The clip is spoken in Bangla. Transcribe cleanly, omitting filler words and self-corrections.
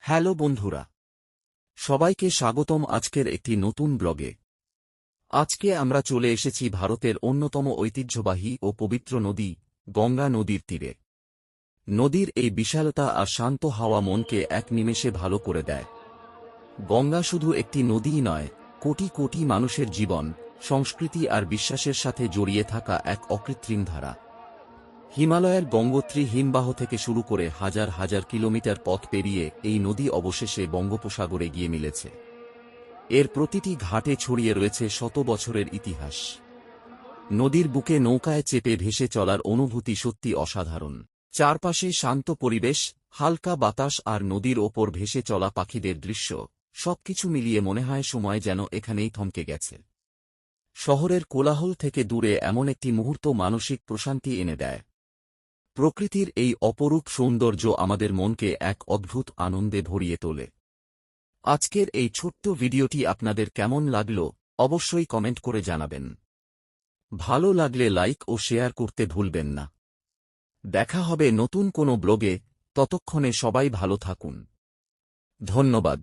হ্যালো বন্ধুরা, সবাইকে স্বাগতম আজকের একটি নতুন ব্লগে। আজকে আমরা চলে এসেছি ভারতের অন্যতম ঐতিহ্যবাহী ও পবিত্র নদী গঙ্গা নদীর তীরে। নদীর এই বিশালতা আর শান্ত হাওয়া মনকে এক নিমেষে ভালো করে দেয়। গঙ্গা শুধু একটি নদীই নয়, কোটি কোটি মানুষের জীবন, সংস্কৃতি আর বিশ্বাসের সাথে জড়িয়ে থাকা এক অকৃত্রিম ধারা। হিমালয়ের গঙ্গোত্রী হিমবাহ থেকে শুরু করে হাজার হাজার কিলোমিটার পথ পেরিয়ে এই নদী অবশেষে বঙ্গোপসাগরে গিয়ে মিলেছে। এর প্রতিটি ঘাটে ছড়িয়ে রয়েছে শত বছরের ইতিহাস। নদীর বুকে নৌকায় চেপে ভেসে চলার অনুভূতি সত্যি অসাধারণ। চারপাশে শান্ত পরিবেশ, হালকা বাতাস আর নদীর ওপর ভেসে চলা পাখিদের দৃশ্য, সবকিছু মিলিয়ে মনে হয় সময় যেন এখানেই থমকে গেছে। শহরের কোলাহল থেকে দূরে এমন একটি মুহূর্ত মানসিক প্রশান্তি এনে দেয়। প্রকৃতির এই অপরূপ সৌন্দর্য আমাদের মনকে এক অদ্ভুত আনন্দে ভরিয়ে তোলে। আজকের এই ছোট্ট ভিডিওটি আপনাদের কেমন লাগলো অবশ্যই কমেন্ট করে জানাবেন। ভালো লাগলে লাইক ও শেয়ার করতে ভুলবেন না। দেখা হবে নতুন কোনো ব্লগে, ততক্ষণে সবাই ভালো থাকুন। ধন্যবাদ।